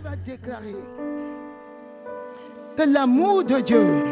va déclarer que l'amour de Dieu,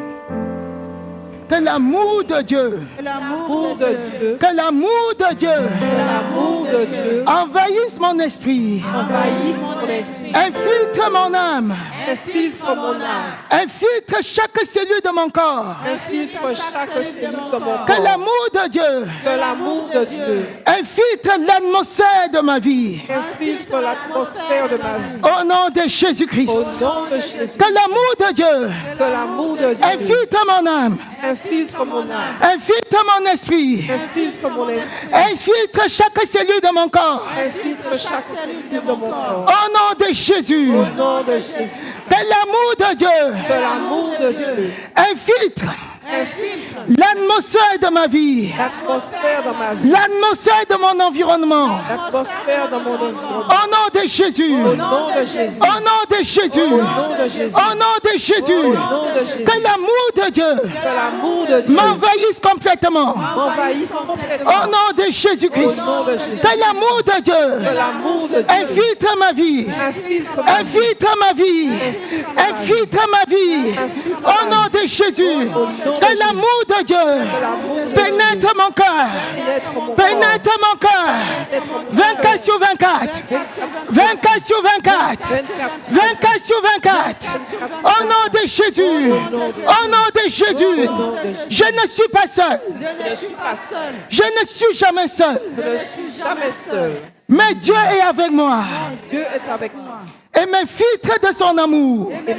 que l'amour de Dieu, Que l'amour de Dieu, que l'amour de Dieu que l'amour de Dieu envahisse mon esprit, envahisse mon esprit, infiltre mon âme, infiltre mon âme, infiltre chaque cellule de mon corps. infiltre chaque cellule de mon Que corps. l'amour de Dieu Que l'amour de Dieu infiltre l'atmosphère de ma vie. infiltre l'atmosphère de ma vie. Au nom de Au Jésus-Christ. nom de Jésus, Que l'amour de Dieu que l'amour de Dieu infiltre mon âme, infiltre mon âme, infiltre mon esprit, infiltre mon esprit, infiltre chaque cellule de mon corps. infiltre chaque cellule de mon corps. Au nom de Jésus. Au nom de Jésus, Que l'amour de Dieu que l'amour de Dieu infiltre infiltre l'atmosphère de ma vie, l'atmosphère de ma vie, l'atmosphère de mon environnement. l'atmosphère de mon environnement. Au nom de Jésus. Au nom de Jésus, Au nom de Jésus. au nom de Jésus, Au nom de Jésus. au nom de Jésus, Que l'amour de Dieu que l'amour de Dieu m'envahisse complètement. m'envahisse complètement. Au nom de Jésus-Christ. Au nom de Jésus. Que l'amour de Que Dieu l'amour de Dieu infiltre ma vie. infiltre ma vie, Infiltre ma vie. Infiltre ma vie. Au nom de Jésus. Que l'amour de Dieu pénètre mon cœur. pénètre mon corps, Pénètre mon cœur. 24 sur 24. 24 sur 24. 24 sur 24. Au nom de Jésus. Au nom de Jésus. Je ne suis pas seul. je ne suis pas seul, Je ne suis jamais seul. je ne suis jamais seul. Mais Dieu est avec moi. Dieu est avec moi Et m'infiltre de son amour. et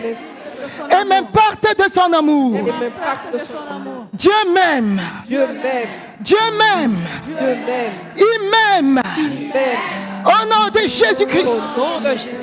Et m'importe de son amour. m'impacte de son amour. Dieu m'aime. Dieu m'aime, Dieu m'aime. Dieu m'aime, Il m'aime. il m'aime. Au nom de Au Jésus-Christ. nom de Jésus,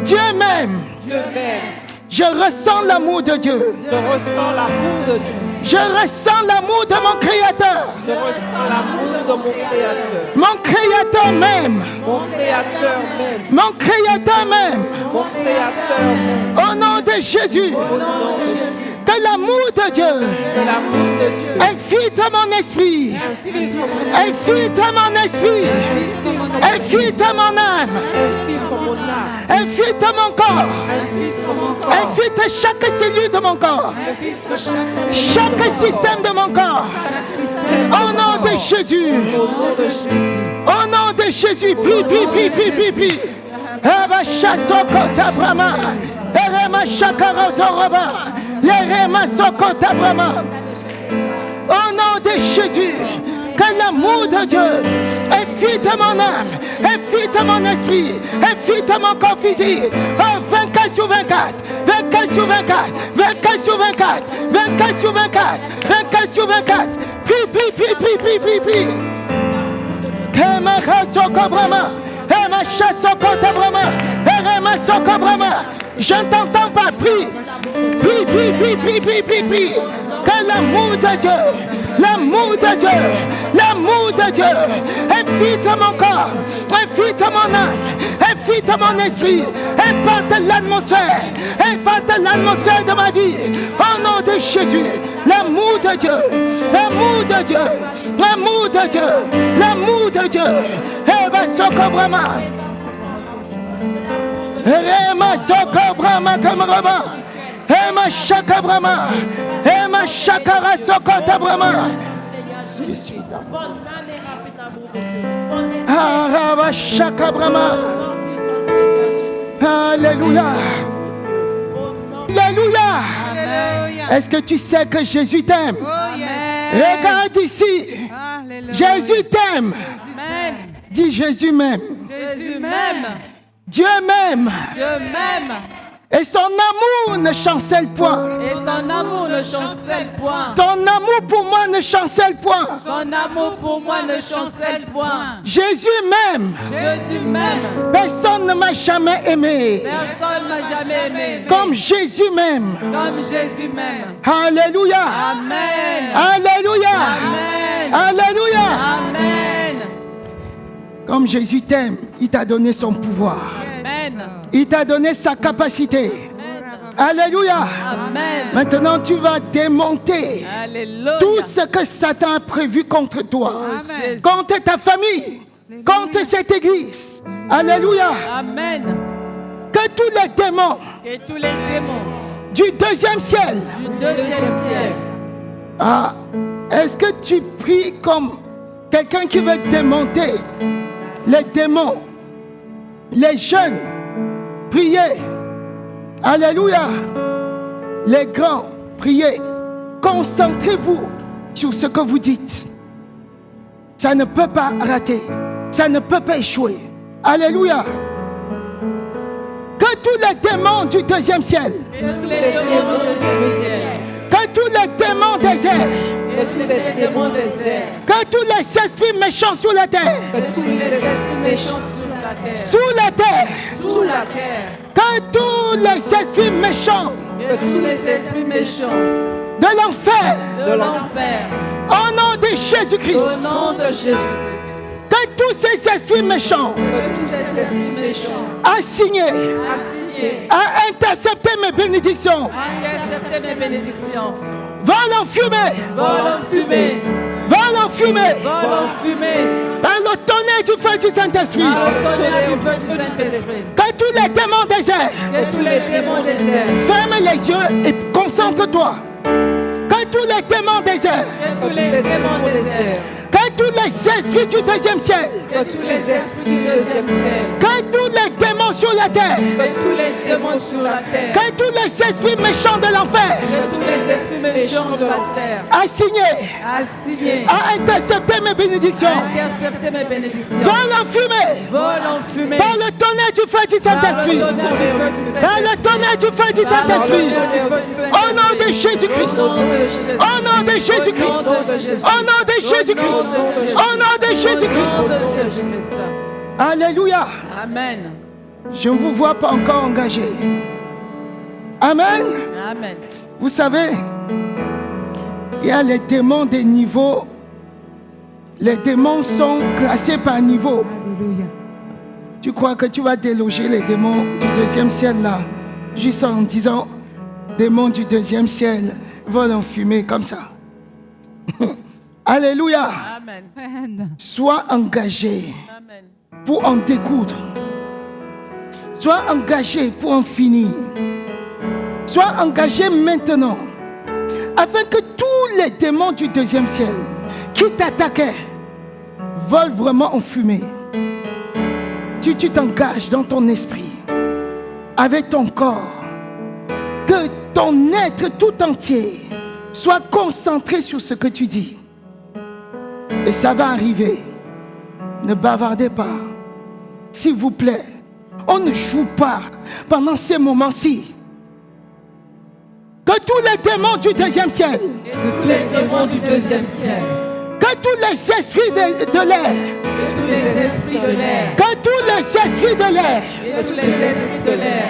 Dieu m'aime. Dieu m'aime. Je ressens l'amour de Dieu. Je ressens l'amour de Dieu. Je ressens l'amour de mon Créateur. Je ressens l'amour de mon Créateur. Mon Créateur m'aime. Mon Créateur m'aime. Mon Créateur m'aime. Mon Créateur m'aime. Au nom de Jésus. Au nom de Jésus, Que l'amour de Dieu que l'amour de Dieu infiltre mon esprit. infiltre mon Infiltre mon esprit. Infiltre mon âme. infiltre mon âme, Infiltre mon corps. infiltre mon corps, Infiltre chaque cellule de mon corps. infiltre Chaque système de mon corps. système. Au nom de Jésus. Au nom de Jésus, Au nom de Jésus. Prie, prie, prie, prie, prie, prie. Eba Shasokota Brahma. Erema Shakarozoroba. Yerema Sokota Brahma. Au nom de Jésus. Que l'amour de Dieu infiltre mon âme, infiltre mon esprit, infiltre mon corps physique. Oh, 24 sur 24, 24 sur 24, 24 sur 24, 24 sur 24, 24 sur 24. Prie, prie, prie, prie, prie, prie, prie. Kema Soko Brahma, Ema Shasoko Brahma, Erema Soko Brahma. Je ne t'entends pas, prie. Prie, prie, prie, prie, prie, prie, prie. Que l'amour de Dieu, l'amour de Dieu, l'amour de Dieu infiltre mon corps, infiltre mon âme, infiltre mon esprit, impacte l'atmosphère de ma vie. Au nom de Jésus, l'amour de Dieu, l'amour de Dieu, l'amour de Dieu, l'amour de Dieu. Eva Soko Brahma. Rema Soko Brahma Kamarama. Ema Shaka Brahma. Ema Shakara Soko Brahma. Araba Shaka Brahma. Alléluia. Alléluia. Est-ce que tu sais que Jésus t'aime? Regarde ici. Jésus t'aime. Dis Jésus m'aime. Jésus m'aime, Dieu m'aime. Dieu m'aime, Et son amour ne chancelle point. et son amour ne chancelle point. Son amour pour moi ne chancelle point. Son amour pour moi ne chancelle point. Jésus m'aime. Jésus m'aime, Personne ne m'a jamais aimé. personne m'a jamais aimé. Comme Jésus m'aime. Comme Jésus m'aime. Alléluia. Amen. Alléluia. Amen. Alléluia. Amen. Comme Jésus t'aime, il t'a donné son pouvoir. Amen. Il t'a donné sa capacité. Alléluia. Amen. Maintenant, tu vas démonter Alléluia. tout ce que Satan a prévu contre toi. Amen. Contre ta famille. Contre cette église. Alléluia. Amen. Que tous les démons Et tous les démons du deuxième ciel. du deuxième ciel. Ah, est-ce que tu pries comme quelqu'un qui veut démonter les démons? Les jeunes, priez. Alléluia. Les grands, priez. Concentrez-vous sur ce que vous dites. Ça ne peut pas rater. Ça ne peut pas échouer. Alléluia. Que tous les démons du deuxième ciel, Et tous les démons du deuxième ciel. que tous les démons des airs, Et tous les démons des airs. que tous les esprits méchants sur la terre, Que tous les esprits méchants sur la terre. sous la terre, Sous la terre. que tous les esprits méchants Et tous les esprits méchants de l'enfer, de l'enfer. au nom de Jésus-Christ, Au nom de Jésus. que tous ces esprits méchants Que tous ces esprits méchants assignés assignés à intercepter mes bénédictions, accepter mes bénédictions. volent en fumée, Vol en fumée. volent en fumée, Vol en fumée. par le tonnerre du feu du Saint-Esprit, Par le tonnerre du feu du Saint-Esprit. que tous les démons des airs, Que tous les démons des airs. ferme les yeux et concentre-toi, que tous les démons des airs, Que tous les démons des airs. que tous les esprits du deuxième ciel, Que tous les esprits du deuxième ciel. que tous les démons sur la terre, Que tous les démons sur la terre. que tous les esprits méchants de l'enfer, Que tous les esprits méchants de la terre. assignés Assignés. à intercepter mes bénédictions, Accepter mes bénédictions. volent en fumée, Vol en fumée. par le tonnerre du feu du Par le Saint-Esprit, tonnerre du feu du par le Saint-Esprit. tonnerre du feu du Par le Saint-Esprit, tonnerre du feu du Saint-Esprit. au nom de Jésus-Christ, Au nom de Jésus. au nom de Jésus-Christ, au nom de Jésus-Christ, au nom de Jésus-Christ. Au nom de Jésus-Christ. Alléluia. Amen. Je ne vous vois pas encore engagé. Amen. Amen. Vous savez, il y a les démons des niveaux. Les démons sont classés par niveau. Tu crois que tu vas déloger les démons du deuxième ciel là, juste en disant, démons du deuxième ciel, volent en fumée comme ça. Alléluia. Amen. Sois engagé Amen. pour en découdre. Sois engagé pour en finir. Sois engagé maintenant, afin que tous les démons du deuxième ciel qui t'attaquaient volent vraiment en fumée. Tu t'engages dans ton esprit, avec ton corps, que ton être tout entier soit concentré sur ce que tu dis. Et ça va arriver. Ne bavardez pas. S'il vous plaît, on ne joue pas pendant ces moments-ci. Que tous les démons du deuxième ciel, Et tous les démons du deuxième ciel. que tous les esprits de l'air, Et tous les esprits de l'air. que tous les esprits de l'air, Et tous les esprits de l'air.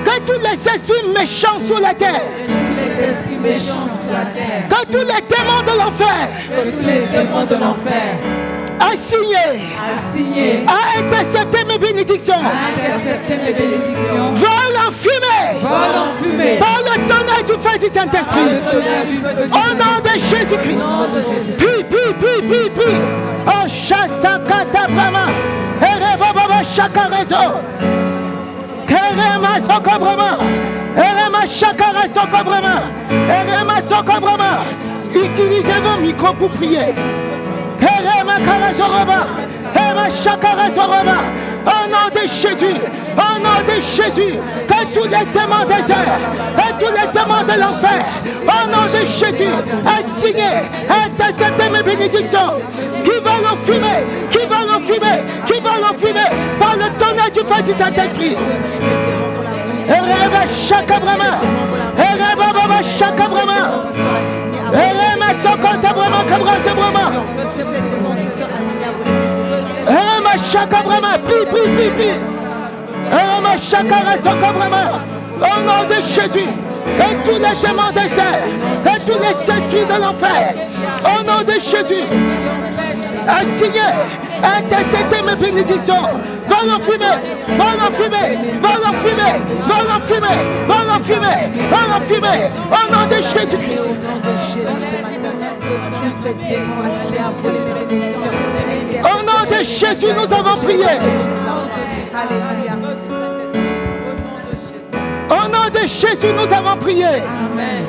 que tous les esprits méchants sur la terre, Et tous les esprits méchants sur la terre. que tous les démons de l'enfer, Que tous les démons de l'enfer. assignés Assignés. à intercepter mes bénédictions, Accepter mes bénédictions. volent en fumée Vol en fumée. par le tonnerre du feu du Par Saint-Esprit. le tonnerre du feu du Au nom de Saint-Esprit. Jésus-Christ. Au nom de Jésus. Pi. Oh, Shasakata Brahma. Erebaba Shakarezo. Kerema Soko Brahma. Erema Shakara Soko Brahma. Erema Soko Brahma. Utilisez vos micros pour prier. Erema Karazoroba. Erema Shakarazoroba. Au nom de Jésus, au nom de Jésus, que tous les démons des airs, et tous les démons de l'enfer, au nom de Jésus, assignés, interceptez mes bénédictions, qui vont en fumer, qui vont en fumer, qui vont en fumer, par le tonnerre du feu du Saint-Esprit. Ereba Shakabrama, Ereba Baba Shakabrama, Erema Sokota Brama, Kabra Brama. Shakabrama, prie. Au nom de Jésus, et tous les démons des airs, et tous les esprits de l'enfer, au nom de Jésus, assignez, interceptez mes bénédictions, vol en fumée, vol en fumée, vol en fumée, vol en fumée, vol en fumée, vol en fumée, au nom de Jésus-Christ. Au nom de Jésus, nous avons prié. nom de Jésus, nous avons prié. Amen.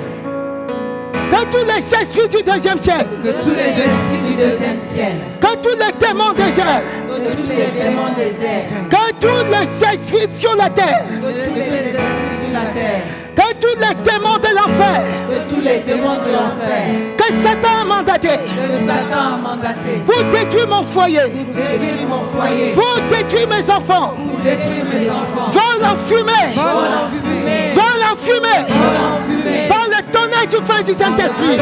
Que tous les esprits du deuxième ciel, Que tous les esprits du deuxième ciel, que tous les démons des airs, que tous les démons des airs, que tous les esprits sur la terre, que tous les esprits sur la terre, que tous les démons de l'enfer, que tous les démons de l'enfer, que Satan a mandaté que Satan a mandaté pour détruire mon foyer, pour détruire mon foyer, pour détruire mes enfants, pour détruire mes enfants, vole en fumée, vole en fumée, vole en fumée, vole en fumée, par le tonnerre du feu du Saint-Esprit.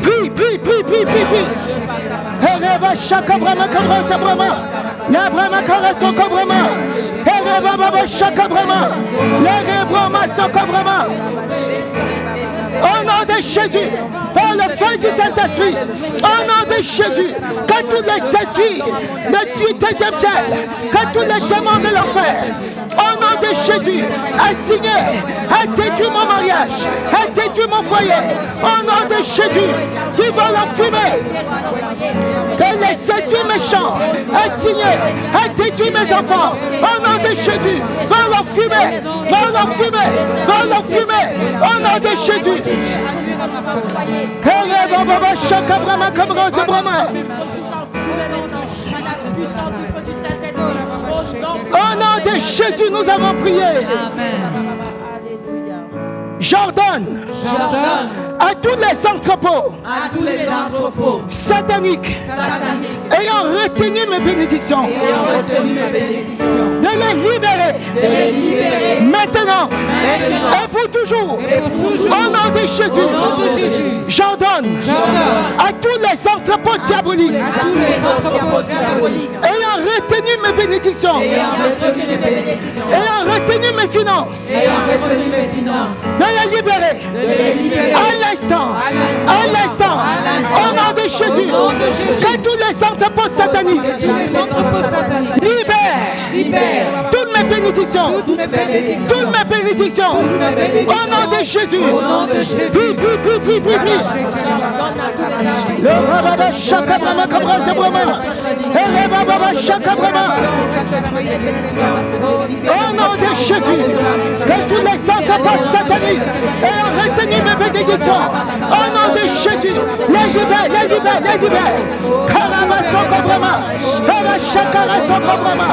Prie, prie, prie, prie, prie, prie. Ereba shaka brama kabra sabrama. La brama karaso kabrama. Ereba baba shaka brama. La rebrama soko brama. Au nom de Jésus, par le feu du Saint-Esprit, au nom de Jésus, que tous les esprits du deuxième ciel, que tous les démons de l'enfer, au nom de Jésus, a signé, a détruit mon mariage, a détruit mon foyer, au nom de Jésus, qui va l'enfumer. Que les esprits méchants a signé, a détruit mes enfants, au nom de Jésus, va l'enfumer, va l'enfumer, va l'enfumer, au nom de Jésus. Au nom de Jésus, nous avons prié. J'ordonne à tous les entrepôts sataniques ayant retenu mes bénédictions de les libérer maintenant et pour toujours. Au nom de Jésus, j'ordonne à tous les entrepôts diaboliques ayant retenu mes bénédictions, ayant retenu mes finances, de les libérer à l'instant, au nom de Jésus, que tous les entrepôts sataniques libèrent toutes mes bénédictions, toutes mes bénédictions, au nom de Jésus. Le rababa shaka brama kabra brama, et le rababa shaka brama. Au nom de Jésus, que tous les entrepôts sataniques ayant retenu mes bénédictions, au nom de Jésus, les libère. Karama soko brama, Kara shakara soko brama,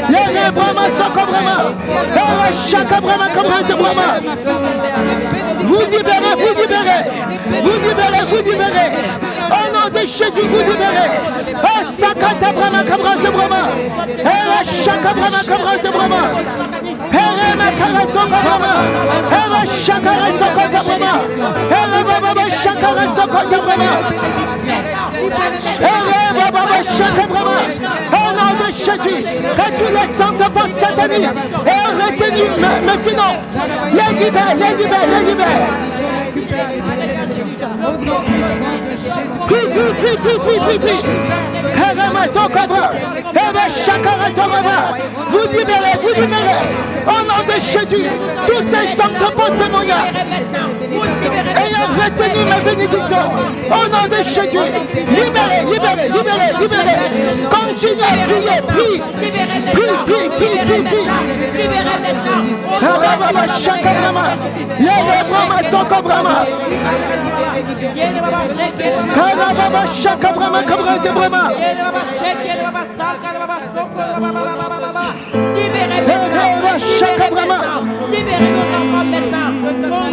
les rebrama soko brama, Kara shaka brama kabra brama. Vous libérez. Au nom de Jésus, vous libérez. Sakata brama kabra brama, Kara shaka brama kabra brama, Kara makara soko brama, Kara shakara soko brama, Kara baba shakara soko brama. Au nom de Jésus, que tous les entrepôts sataniques aient retenu mes finances, les libère. Prie. Vous libérez. Au nom de Jésus, tous ces entrepôts témoignages ayant retenu mes bénédictions, au nom de Jésus, libérez. Continuez à prier, prie. Libérez nos enfants maintenant.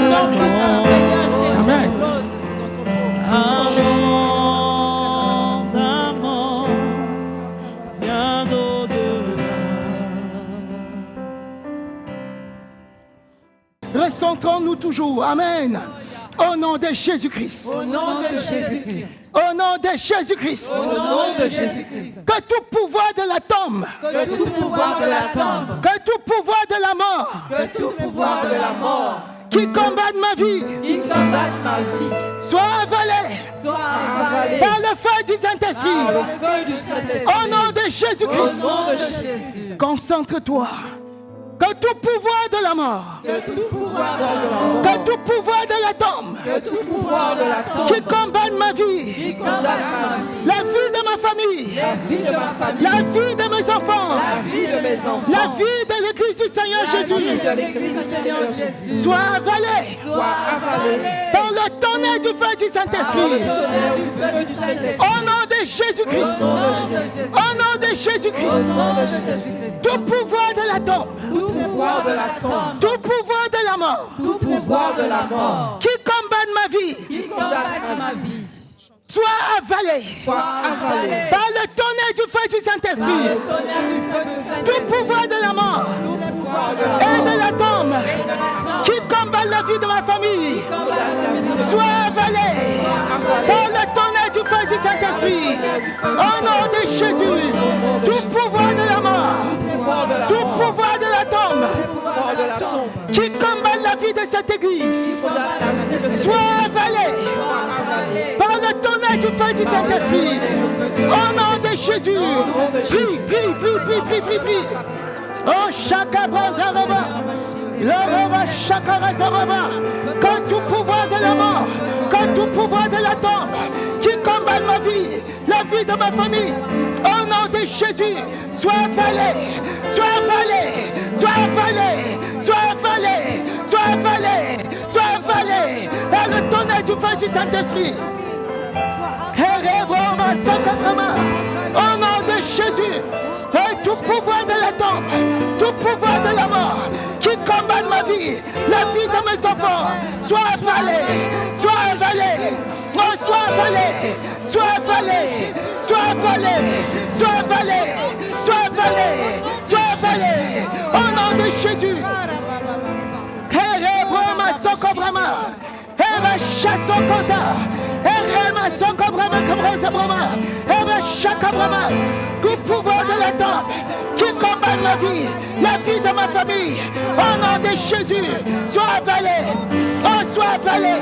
Amen. Recentrons-nous toujours. Amen. Au nom de Jésus-Christ. Au nom de Jésus-Christ. Au nom de Jésus-Christ. Au nom de Jésus-Christ. Que tout pouvoir de la tombe. Que tout pouvoir de la tombe. Que tout pouvoir de la mort. Que tout pouvoir de la mort. Qui combattent ma vie. Qui combattent ma vie. Soit avalé. Soit avalé. Par le feu du Saint-Esprit. Par le feu du Saint-Esprit. Au nom de Jésus-Christ. Au nom de Jésus. Concentre-toi. Que tout pouvoir de la mort, Que tout pouvoir de la mort. que tout pouvoir de la tombe Que tout pouvoir de la tombe. qui combat ma vie, Qui condamne ma vie. la vie de ma famille, La vie de ma famille. la vie de mes enfants, La vie de mes enfants. la vie de l'Église du Seigneur La vie Jésus de l'Église du Seigneur Jésus. soit avalée Soit avalée. par le tonnerre du feu du Par le Saint-Esprit. tonnerre du feu du Saint-Esprit. Au nom de Jésus-Christ. Au nom de Au Jésus-Christ. nom de Jésus-Christ. Tout pouvoir de la tombe, Tout pouvoir de la tombe. tout pouvoir de la mort Tout pouvoir de la mort. qui combat ma vie Qui condamne ma vie. soit avalé Soit avalé. par le tonnerre du feu du Par Saint-Esprit. le tonnerre du feu du Tout Saint-Esprit. pouvoir de la mort Tout pouvoir de la et mort. de la tombe Et de la tombe. qui combat la vie de ma famille Condamne la vie de soit avalé par le tonnerre du feu du Saint-Esprit. Au nom de Jésus, tout pouvoir de la mort, pouvoir de la tout mort. pouvoir de la tombe Pouvoir de la tombe. qui combat la vie de cette église Condamne la vie de ce soit avalé Soit avalé. par le tonnerre du feu du Saint-Esprit. Au nom de Jésus, prie, prie, prie, prie, prie, prie, prie. Oh, Chakabrazaraba, Loraba, Chakarazaraba, que tout pouvoir de la mort, que tout pouvoir de la tombe qui combat ma vie, la vie de ma famille, au nom de Jésus, soit avalé, soit avalé, soit avalé, soit avalé, soit avalé, soit avalé par le tonnerre du feu du Saint-Esprit. Au nom de Jésus, et tout pouvoir de la tombe, tout pouvoir de la mort qui combat ma vie, la vie de mes enfants, soit avalé, soit avalé, soit avalé, soit avalé, soit avalé, soit avalé, soit avalé, soit avalé, au nom de Jésus. Tout pouvoir de la tombe qui combat ma vie, la vie de ma famille, au nom de Jésus, soit avalé, oh, soit avalé,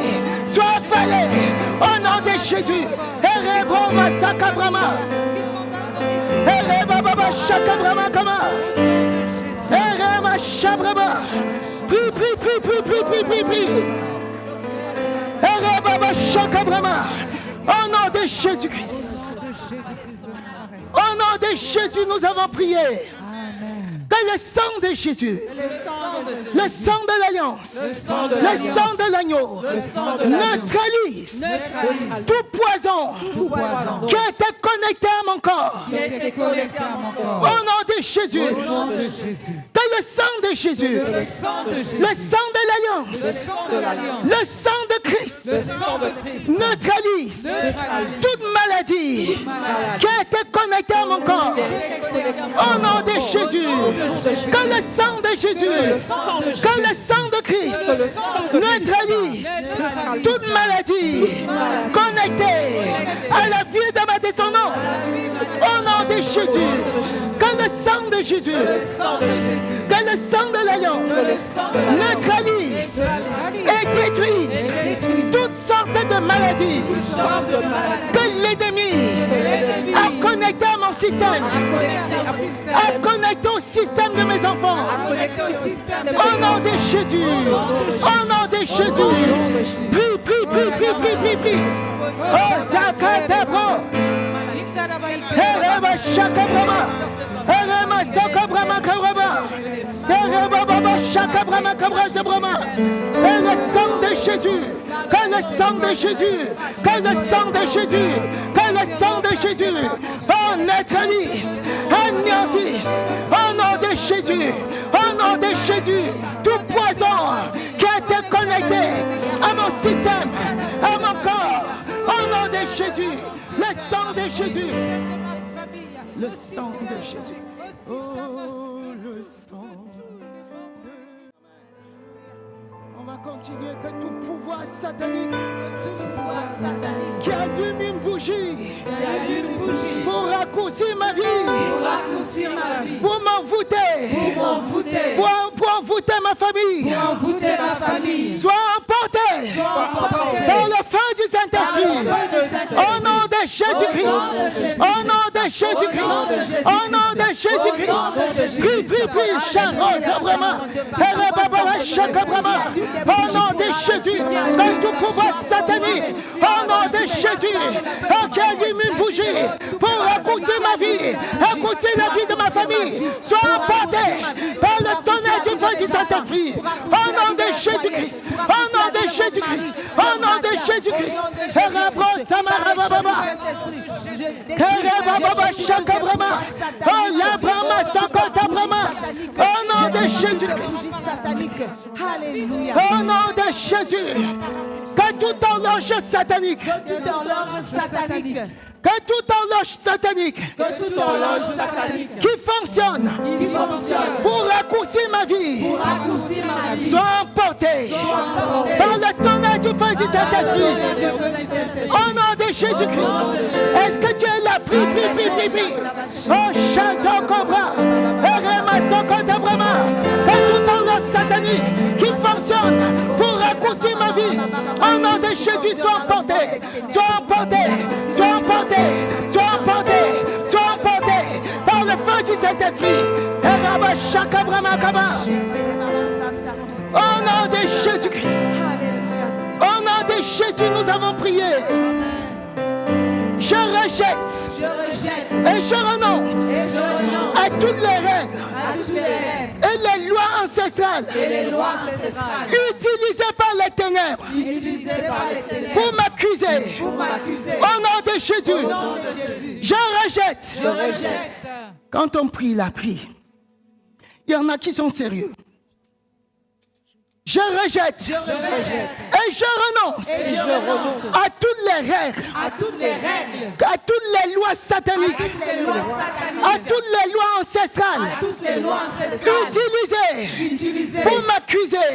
soit avalé, au nom de Jésus. Prie, prie, prie, prie, prie, prie, prie, prie. Au nom de Jésus-Christ. Au nom de Jésus, nous avons prié. Que le sang de Jésus, le sang de l'alliance, le sang de l'agneau neutralise tout poison qui a été connecté à mon corps. Au nom de Jésus, que le sang de Jésus, le sang de l'alliance, le sang de Christ neutralise toute maladie qui a été connectée à mon corps. Au nom de Jésus, que le sang de Jésus, que le sang de Christ neutralise toute maladie connectée à la vie de ma descendance. Au nom de Jésus, que le sang de Jésus, que le sang de l'alliance neutralise et détruise toutes sortes de maladies que l'ennemi a connecté à mon système, a connecté au système de mes enfants. Au nom de Jésus, au nom de Jésus, prie, prie, prie, prie, prie, prie, prie. Oh, Zakatabo, Hereba Shakabrama, Herema Sokabrama Kabrama, Hereba Baba Shakabrama Kabrama, et le sang de Jésus, que le sang de Jésus, que le sang de Jésus, que le sang de Jésus, oh, neutralise, anéantisse, au nom de Jésus, au nom de Jésus, tout poison qui a été connecté à mon système, à mon corps, au nom de Jésus, le sang de Jésus, le sang de Jésus, oh, le sang. On va continuer, que tout pouvoir satanique qui allume une bougie pour raccourcir ma vie, pour m'envoûter, pour envoûter ma famille, soit emporté par le feu du Saint-Esprit. Au nom de Jésus-Christ, au nom de Jésus-Christ, au nom de Jésus-Christ, prie, prie, prie, Charles, vraiment, Au nom de Jésus, que tout pouvoir satanique, au nom de Jésus, qui a dû me bouger pour accousser ma vie, accousser la vie de ma famille, soit emporté par le tonnerre du feu du Saint-Esprit. Au nom de Jésus-Christ, au nom de Jésus-Christ, au nom de Jésus-Christ. Au nom de Jésus-Christ. Au nom de Jésus. Que toute horloge satanique. Que toute horloge satanique qui fonctionne pour raccourcir ma vie soit emportée par le tonnerre du feu du Saint-Esprit. Au nom de Jésus-Christ. Est-ce que tu es là? Prie. Oh, chasse cobra. Que toute horloge satanique qui fonctionne pour raccourcir ma vie, au nom de Jésus, soit emporté par le feu du Saint-Esprit. Au nom de Jésus-Christ. Au nom de Jésus, nous avons prié. Je rejette et je renonce à toutes les règles et les lois ancestrales utilisées par les ténèbres pour m'accuser. Au nom de Jésus, je rejette. Quand on prie la prière, il y en a qui sont sérieux. Je rejette et je renonce à toutes les règles, à toutes les lois sataniques, à toutes les lois ancestrales utilisées pour m'accuser,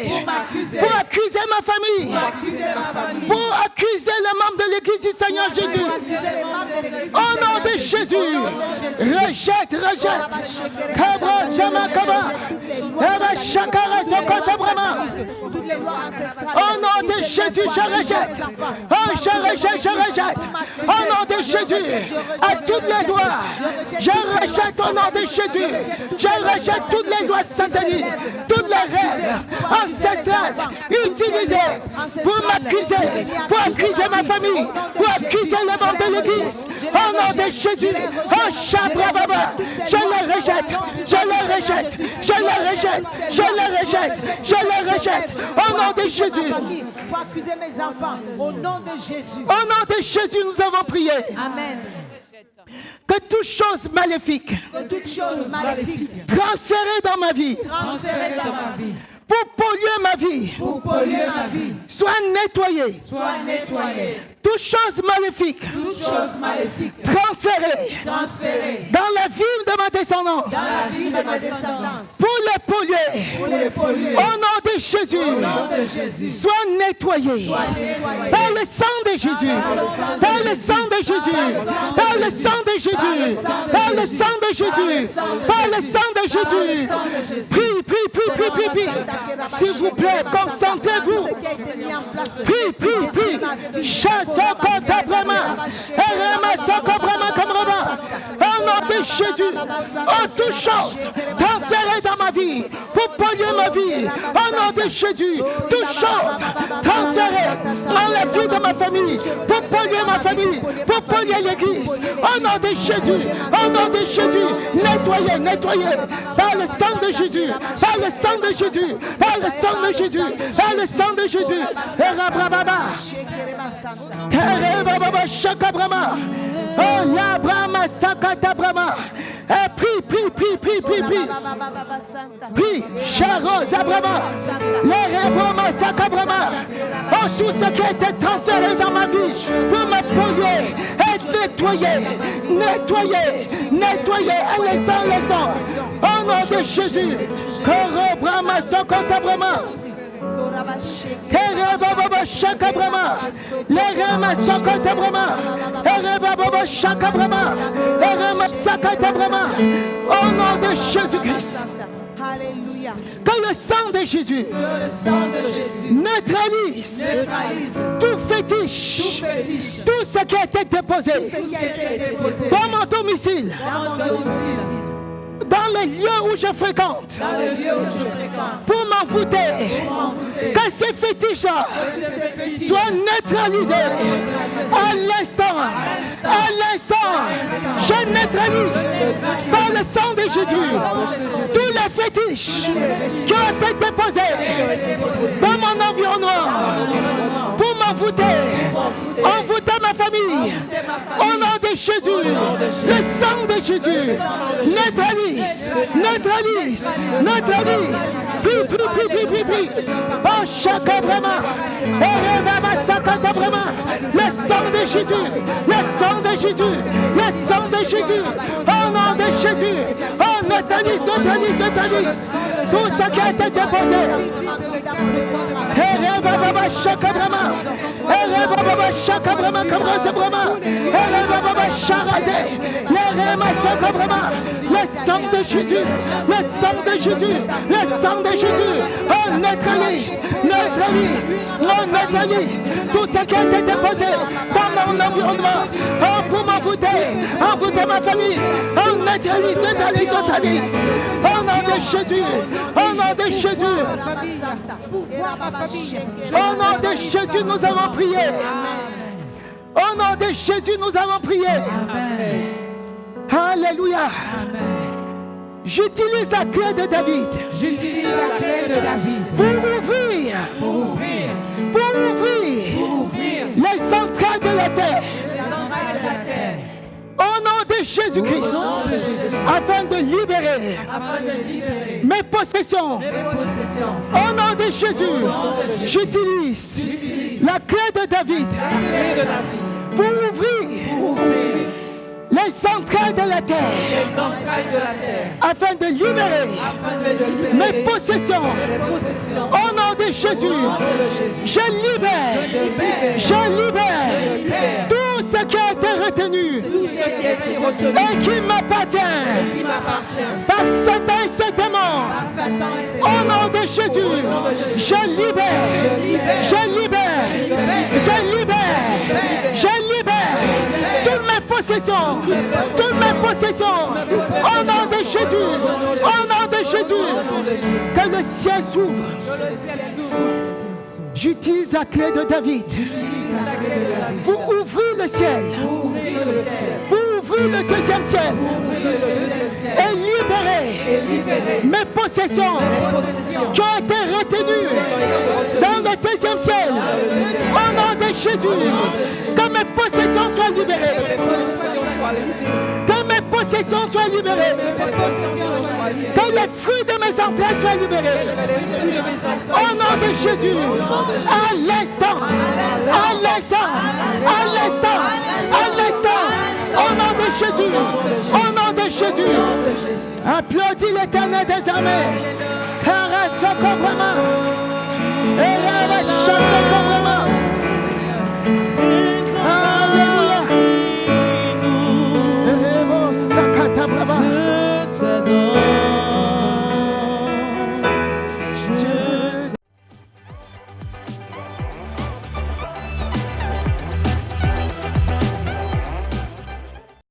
pour accuser ma famille, pour accuser les membres de l'Église du Seigneur Jésus. Au nom de Jésus, rejette. Au nom de Jésus, je rejette. Je rejette. Au nom de Jésus, à toutes les lois. Je rejette au nom de Jésus. Je rejette toutes les lois sataniques, toutes les règles ancestrales utilisées pour m'accuser, pour accuser ma famille, pour accuser les membres de l'Église. Au nom de Jésus, je les rejette. Au nom de Jésus. Pour accuser mes enfants. Au nom de Jésus. Au nom de Jésus, nous avons prié. Amen. Que toute chose maléfique, transférée dans ma vie, pour polluer ma vie, soit nettoyée. Toute chose maléfique, transférée dans la vie de ma descendance, pour les polluer, au nom de Jésus, soit nettoyée par le sang de Jésus, par le sang de Jésus, par le sang de Jésus, par le sang de Jésus, par le sang de Jésus. Prie. S'il vous plaît, concentrez-vous. Prie. Au nom de Jésus, toute chose transférée dans ma vie pour polluer ma vie. Au nom de Jésus, toute chose transférée dans la vie de ma famille pour polluer ma famille, pour polluer l'Église. Au nom de Jésus, nettoyez par le sang de Jésus, par le sang de Jésus, par le sang de Jésus, par le sang de Jésus. Prie, Charos Abrama, les Rébroma Sakabrama, tout ce qui a été transféré dans ma vie pour me polluer et nettoyer, laissant. Au nom de Jésus, Korobrama Sokotabrama. Au nom de Jésus-Christ. Alléluia. Que le sang de Jésus neutralise tout fétiche, tout ce qui a été déposé dans mon domicile, dans les lieux où je fréquente, pour m'envoûter, Que ces fétiches soient neutralisés à l'instant. À l'instant, je neutralise par le sang de Jésus tous les fétiches qui ont été déposés dans mon environnement pour m'envoûter, envoûter ma famille. Au nom de Jésus, le sang de Jésus neutralise, neutralise, neutralise. Oh, chacun vraiment, le sang de Jésus, le sang de Jésus, le sang de Jésus, au nom de Jésus, oh, neutralise, neutralise, neutralise tout ce qui a été déposé. Le sang de Jésus, le sang de Jésus, le sang de Jésus, on neutralise, neutralise, on neutralise tout ce qui a été déposé dans mon environnement, pour envoûter ma famille, on neutralise, neutralise, neutralise, au nom de Jésus, au nom de Jésus, au nom de Jésus, nous avons prié. Au nom de Jésus, nous avons prié. Alléluia. J'utilise la clé de David. J'utilise la clé de David Pour ouvrir les centrales de la terre. Au nom de Jésus-Christ, afin de libérer mes possessions. Au nom de Jésus, j'utilise la clé de David pour ouvrir les centrales de la terre, afin de libérer mes possessions. Au nom de Jésus, je libère tout ce qui a été retenu et qui m'appartient par Satan et ses démons. Au nom de Jésus, je libère toutes mes possessions, au nom de Jésus, au nom de Jésus, que le ciel s'ouvre. J'utilise la clé de David pour ouvrir le ciel, pour ouvrir le deuxième ciel et libérer mes possessions qui ont été retenues dans le deuxième ciel. Au nom de Jésus, que mes possessions soient libérées. Que mes possessions soient libérées. Que les fruits de mes entrailles soient libérés. Au nom de Jésus, à l'instant, à l'instant, à l'instant, à l'instant, au nom de Jésus, au nom de Jésus. Applaudis l'Éternel des armées. Caresse ce comprement.